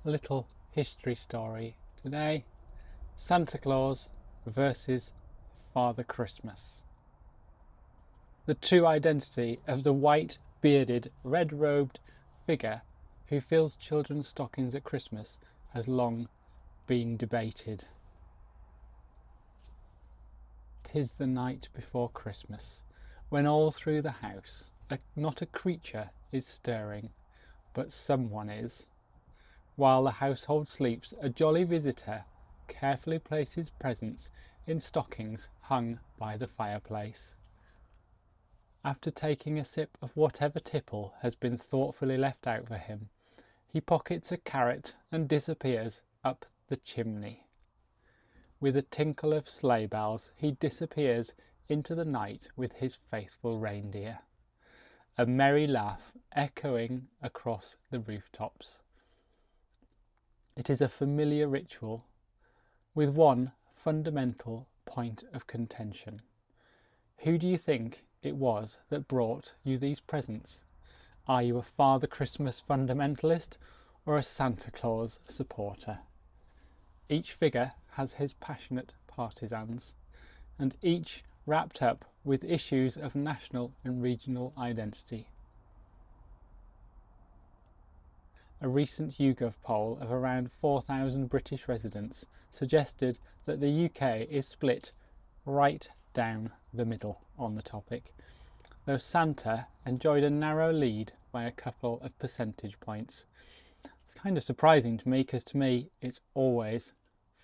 a little history story today. Santa Claus versus Father Christmas. The true identity of the white-bearded, red-robed figure who fills children's stockings at Christmas has long been debated. 'Tis the night before Christmas, when all through the house not a creature is stirring, but someone is. While the household sleeps, a jolly visitor carefully places presents in stockings hung by the fireplace. After taking a sip of whatever tipple has been thoughtfully left out for him, he pockets a carrot and disappears up the chimney. With a tinkle of sleigh bells, he disappears into the night with his faithful reindeer, a merry laugh echoing across the rooftops. It is a familiar ritual, with one fundamental point of contention. Who do you think it was that brought you these presents? Are you a Father Christmas fundamentalist or a Santa Claus supporter? Each figure has his passionate partisans, and each wrapped up with issues of national and regional identity. A recent YouGov poll of around 4,000 British residents suggested that the UK is split right down the middle on the topic, though Santa enjoyed a narrow lead by a couple of percentage points. It's kind of surprising to me, because to me it's always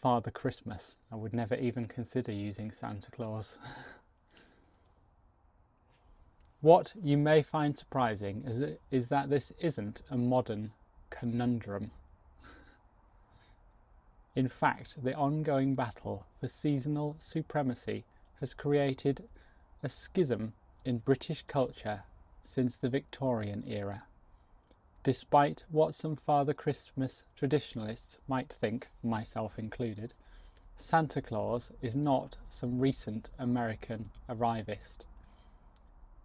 Father Christmas. I would never even consider using Santa Claus. What you may find surprising is that this isn't a modern conundrum. In fact, the ongoing battle for seasonal supremacy has created a schism in British culture since the Victorian era. Despite what some Father Christmas traditionalists might think, myself included, Santa Claus is not some recent American arrivist.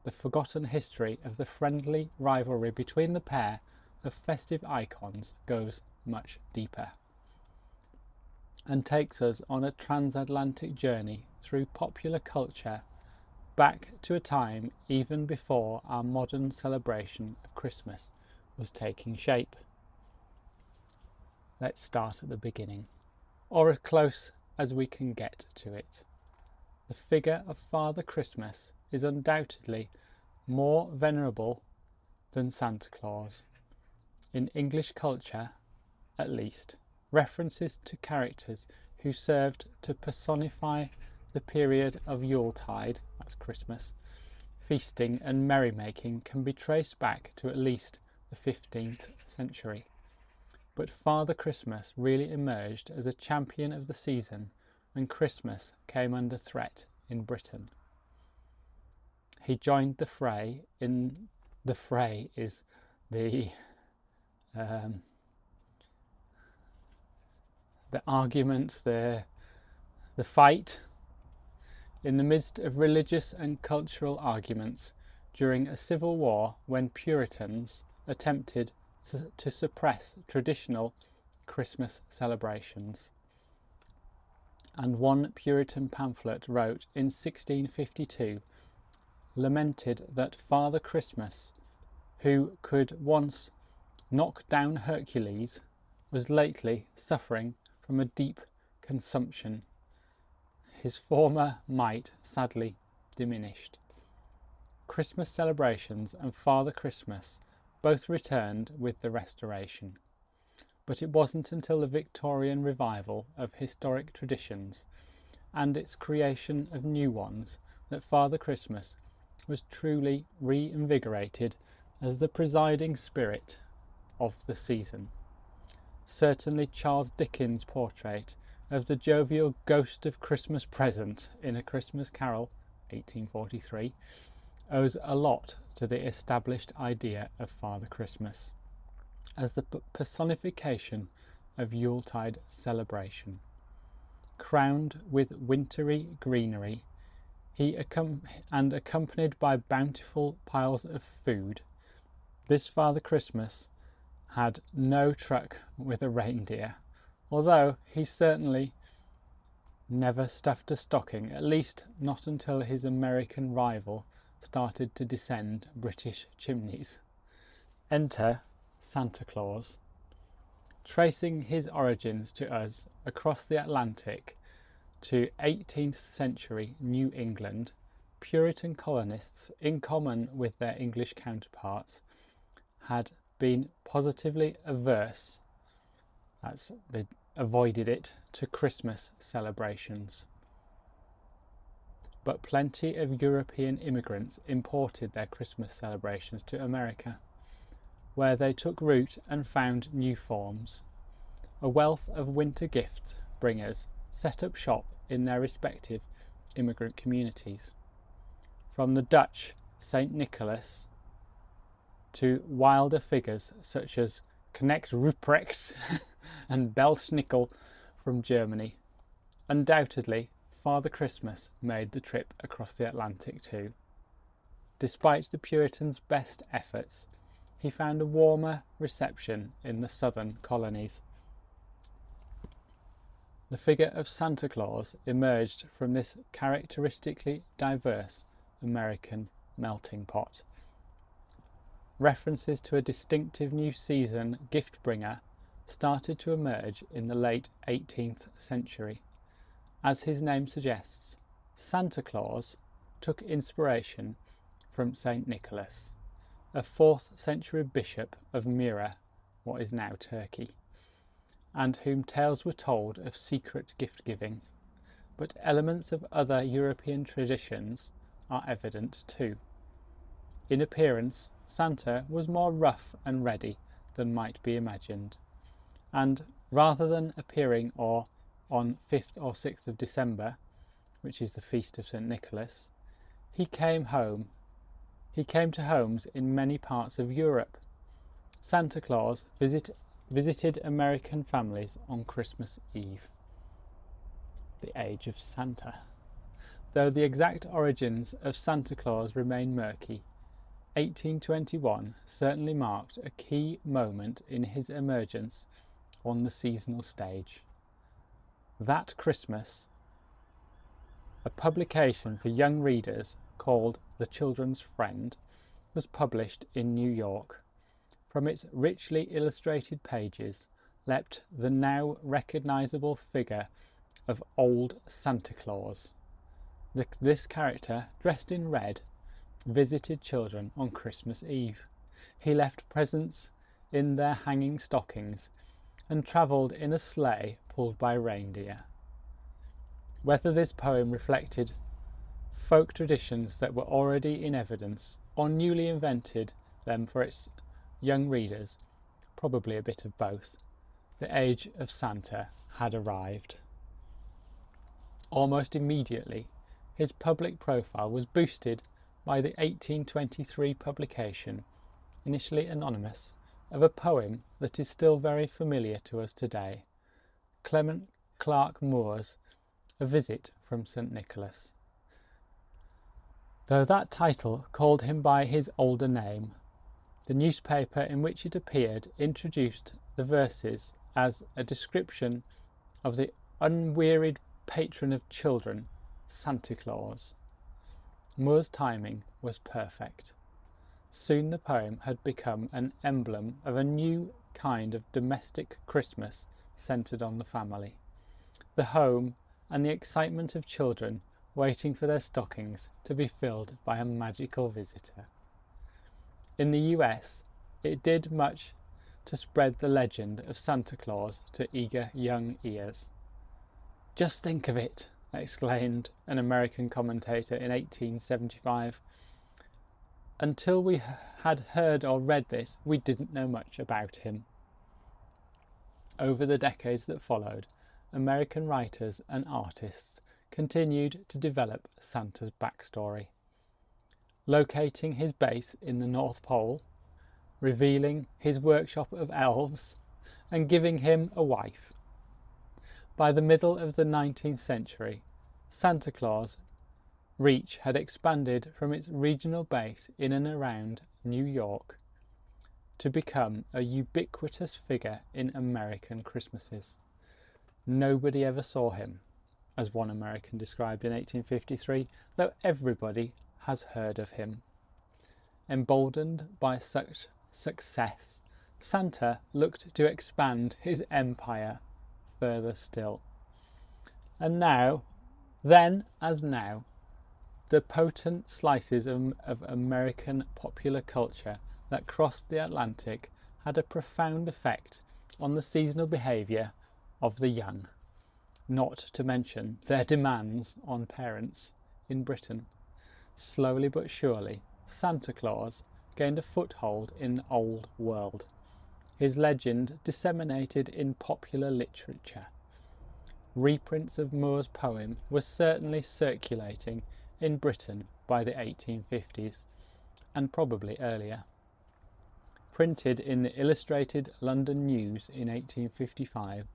The forgotten history of the friendly rivalry between the pair of festive icons goes much deeper, and takes us on a transatlantic journey through popular culture back to a time even before our modern celebration of Christmas was taking shape. Let's start at the beginning, or as close as we can get to it. The figure of Father Christmas is undoubtedly more venerable than Santa Claus. In English culture, at least, references to characters who served to personify the period of Yuletide, that's Christmas, feasting and merrymaking can be traced back to at least the 15th century. But Father Christmas really emerged as a champion of the season when Christmas came under threat in Britain. He joined the fray the fray is the argument, the fight in the midst of religious and cultural arguments during a civil war when Puritans attempted to suppress traditional Christmas celebrations. And one Puritan pamphlet wrote in 1652 lamented that Father Christmas, who could once knock down Hercules, was lately suffering from a deep consumption, his former might sadly diminished. Christmas celebrations and Father Christmas both returned with the Restoration, but it wasn't until the Victorian revival of historic traditions and its creation of new ones that Father Christmas was truly reinvigorated as the presiding spirit of the season. Certainly Charles Dickens' portrait of the jovial ghost of Christmas present in A Christmas Carol, 1843, owes a lot to the established idea of Father Christmas as the personification of Yuletide celebration. Crowned with wintry greenery, and accompanied by bountiful piles of food, this Father Christmas had no truck with a reindeer, although he certainly never stuffed a stocking, at least not until his American rival started to descend British chimneys. Enter Santa Claus. Tracing his origins to us across the Atlantic to 18th century New England, Puritan colonists, in common with their English counterparts, had been positively averse, they avoided it, to Christmas celebrations. But plenty of European immigrants imported their Christmas celebrations to America, where they took root and found new forms. A wealth of winter gift bringers set up shop in their respective immigrant communities. From the Dutch St. Nicholas to wilder figures such as Knecht Ruprecht and Belschnickel from Germany. Undoubtedly, Father Christmas made the trip across the Atlantic too. Despite the Puritans' best efforts, he found a warmer reception in the southern colonies. The figure of Santa Claus emerged from this characteristically diverse American melting pot. References to a distinctive new season gift bringer started to emerge in the late 18th century. As his name suggests, Santa Claus took inspiration from St. Nicholas, a 4th century bishop of Myra, what is now Turkey, and whom tales were told of secret gift giving, but elements of other European traditions are evident too. In appearance, Santa was more rough and ready than might be imagined, and rather than appearing on 5th or 6th of December, which is the feast of St. Nicholas, he came to homes in many parts of Europe. Santa Claus visited American families on Christmas Eve. The Age of Santa. Though the exact origins of Santa Claus remain murky, 1821 certainly marked a key moment in his emergence on the seasonal stage. That Christmas, a publication for young readers called The Children's Friend, was published in New York. From its richly illustrated pages leapt the now recognisable figure of Old Santa Claus. This character, dressed in red, visited children on Christmas Eve. He left presents in their hanging stockings and travelled in a sleigh pulled by reindeer. Whether this poem reflected folk traditions that were already in evidence or newly invented them for its young readers, probably a bit of both, the age of Santa had arrived. Almost immediately, his public profile was boosted by the 1823 publication, initially anonymous, of a poem that is still very familiar to us today, Clement Clarke Moore's A Visit from St. Nicholas. Though that title called him by his older name, the newspaper in which it appeared introduced the verses as a description of the unwearied patron of children, Santa Claus. Moore's timing was perfect. Soon the poem had become an emblem of a new kind of domestic Christmas centred on the family, the home, and the excitement of children waiting for their stockings to be filled by a magical visitor. In the US, it did much to spread the legend of Santa Claus to eager young ears. "Just think of it," exclaimed an American commentator in 1875. "Until we had heard or read this, we didn't know much about him." Over the decades that followed, American writers and artists continued to develop Santa's backstory, locating his base in the North Pole, revealing his workshop of elves, and giving him a wife. By the middle of the 19th century, Santa Claus' reach had expanded from its regional base in and around New York to become a ubiquitous figure in American Christmases. Nobody ever saw him, as one American described in 1853, though everybody has heard of him. Emboldened by such success, Santa looked to expand his empire further still. And now, then as now, the potent slices of American popular culture that crossed the Atlantic had a profound effect on the seasonal behaviour of the young, not to mention their demands on parents in Britain. Slowly but surely, Santa Claus gained a foothold in the old world, his legend disseminated in popular literature. Reprints of Moore's poem were certainly circulating in Britain by the 1850s, and probably earlier. Printed in the Illustrated London News in 1855,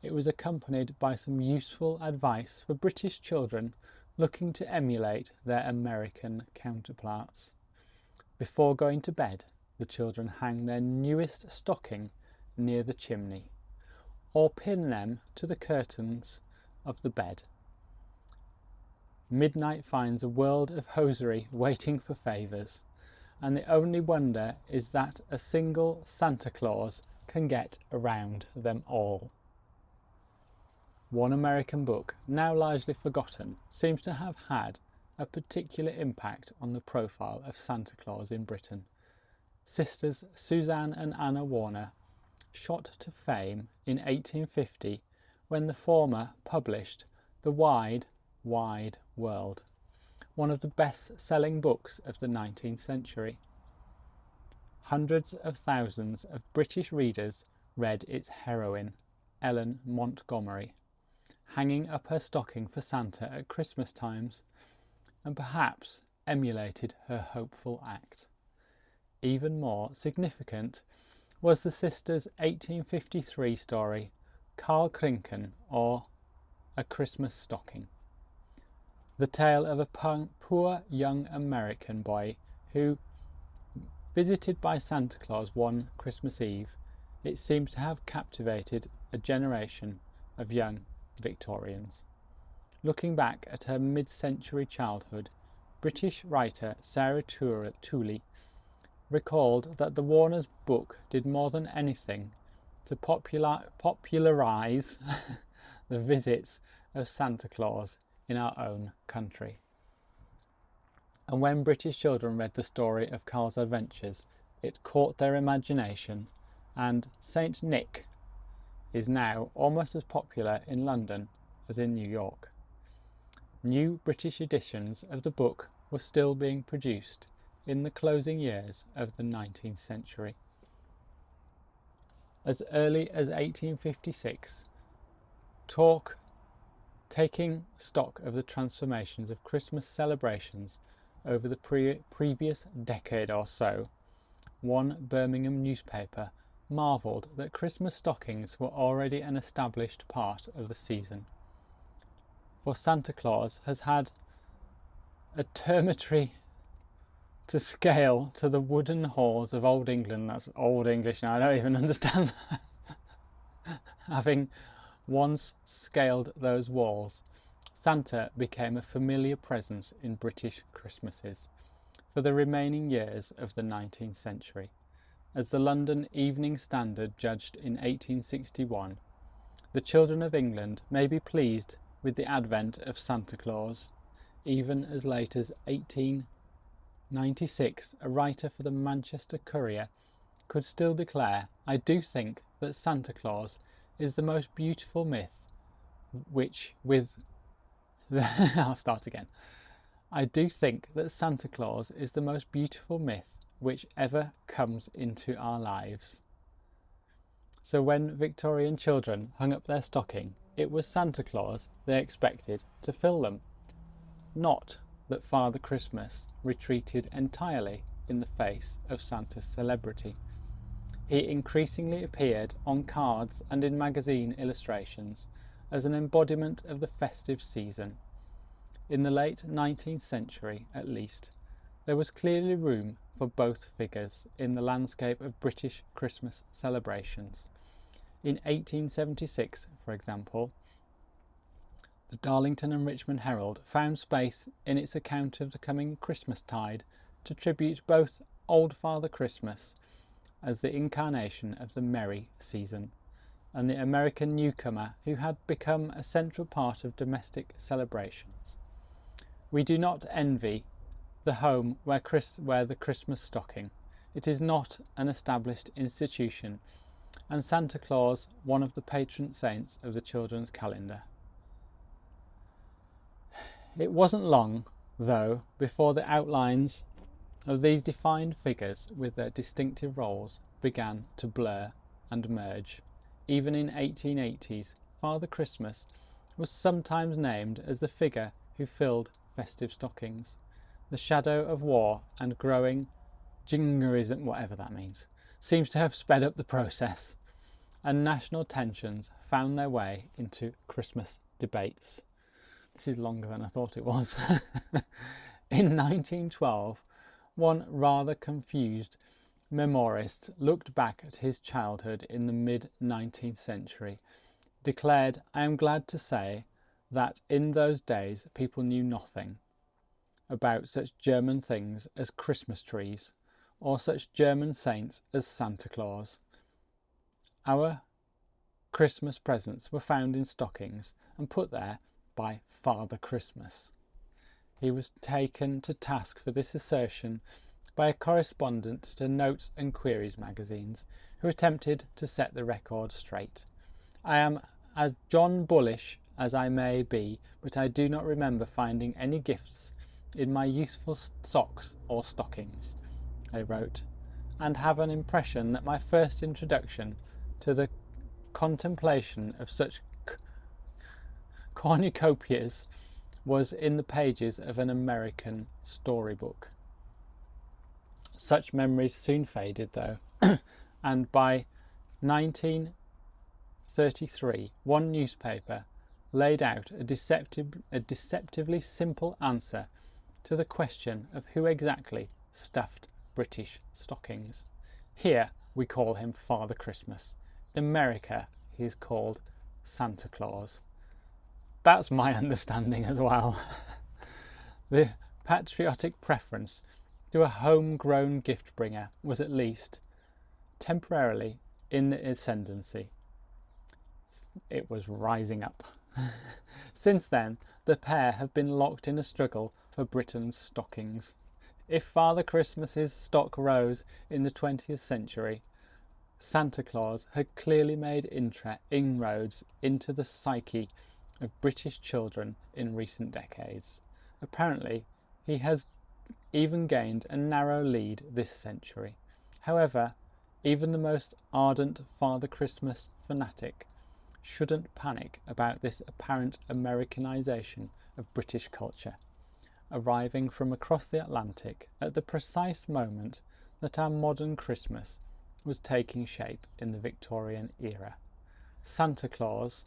it was accompanied by some useful advice for British children looking to emulate their American counterparts. Before going to bed, the children hang their newest stocking near the chimney, or pin them to the curtains of the bed. Midnight finds a world of hosiery waiting for favours, and the only wonder is that a single Santa Claus can get around them all. One American book, now largely forgotten, seems to have had a particular impact on the profile of Santa Claus in Britain. Sisters Suzanne and Anna Warner shot to fame in 1850 when the former published The Wide, Wide World, one of the best-selling books of the 19th century. Hundreds of thousands of British readers read its heroine, Ellen Montgomery, hanging up her stocking for Santa at Christmas times, and perhaps emulated her hopeful act. Even more significant was the sisters' 1853 story, Carl Krinken, or A Christmas Stocking. The tale of a poor young American boy who, visited by Santa Claus one Christmas Eve, it seems to have captivated a generation of young Victorians. Looking back at her mid-century childhood, British writer Sarah Tooley recalled that the Warners' book did more than anything to popularise the visits of Santa Claus in our own country. And when British children read the story of Carl's adventures, it caught their imagination, and Saint Nick is now almost as popular in London as in New York. New British editions of the book were still being produced in the closing years of the 19th century. As early as 1856, taking stock of the transformations of Christmas celebrations over the previous decade or so, one Birmingham newspaper marvelled that Christmas stockings were already an established part of the season. For Santa Claus has had a termitory to scale to the wooden halls of Old England. That's Old English now, I don't even understand that. Having once scaled those walls, Santa became a familiar presence in British Christmases for the remaining years of the 19th century. As the London Evening Standard judged in 1861, the children of England may be pleased with the advent of Santa Claus. Even as late as 1896, a writer for the Manchester Courier could still declare, "I do think that Santa Claus is the most beautiful myth I'll start again. I do think that Santa Claus is the most beautiful myth which ever comes into our lives." So when Victorian children hung up their stocking, it was Santa Claus they expected to fill them. Not that Father Christmas retreated entirely in the face of Santa's celebrity. He increasingly appeared on cards and in magazine illustrations as an embodiment of the festive season. In the late 19th century, at least, there was clearly room for both figures in the landscape of British Christmas celebrations. In 1876, for example, the Darlington and Richmond Herald found space in its account of the coming Christmastide to tribute both Old Father Christmas as the incarnation of the merry season, and the American newcomer who had become a central part of domestic celebrations. We do not envy the home where the Christmas stocking. It is not an established institution, and Santa Claus one of the patron saints of the children's calendar. It wasn't long, though, before the outlines of these defined figures with their distinctive roles began to blur and merge. Even in 1880s, Father Christmas was sometimes named as the figure who filled festive stockings. The shadow of war and growing jingoism, whatever that means, seems to have sped up the process, and national tensions found their way into Christmas debates. This is longer than I thought it was. In 1912, one rather confused memorist looked back at his childhood in the mid-19th century, declared, "I am glad to say that in those days people knew nothing about such German things as Christmas trees or such German saints as Santa Claus. Our Christmas presents were found in stockings and put there by Father Christmas." He was taken to task for this assertion by a correspondent to Notes and Queries magazines, who attempted to set the record straight. "I am as John Bullish as I may be, but I do not remember finding any gifts in my youthful socks or stockings," they wrote, "and have an impression that my first introduction to the contemplation of such cornucopias was in the pages of an American storybook." Such memories soon faded, though, and by 1933 one newspaper laid out a deceptively simple answer to the question of who exactly stuffed British stockings. "Here we call him Father Christmas. In America he is called Santa Claus." That's my understanding as well. The patriotic preference to a homegrown gift bringer was at least temporarily in the ascendancy. It was rising up. Since then, the pair have been locked in a struggle for Britain's stockings. If Father Christmas's stock rose in the 20th century, Santa Claus had clearly made inroads into the psyche of British children in recent decades. Apparently, he has even gained a narrow lead this century. However, even the most ardent Father Christmas fanatic shouldn't panic about this apparent Americanization of British culture, arriving from across the Atlantic at the precise moment that our modern Christmas was taking shape in the Victorian era. Santa Claus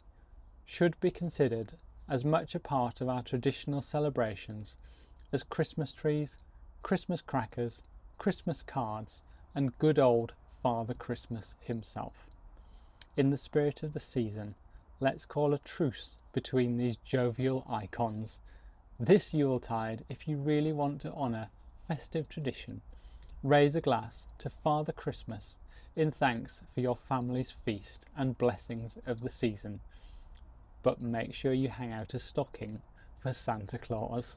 should be considered as much a part of our traditional celebrations as Christmas trees, Christmas crackers, Christmas cards, and good old Father Christmas himself. In the spirit of the season, let's call a truce between these jovial icons. This Yuletide, if you really want to honour festive tradition, raise a glass to Father Christmas in thanks for your family's feast and blessings of the season. But make sure you hang out a stocking for Santa Claus.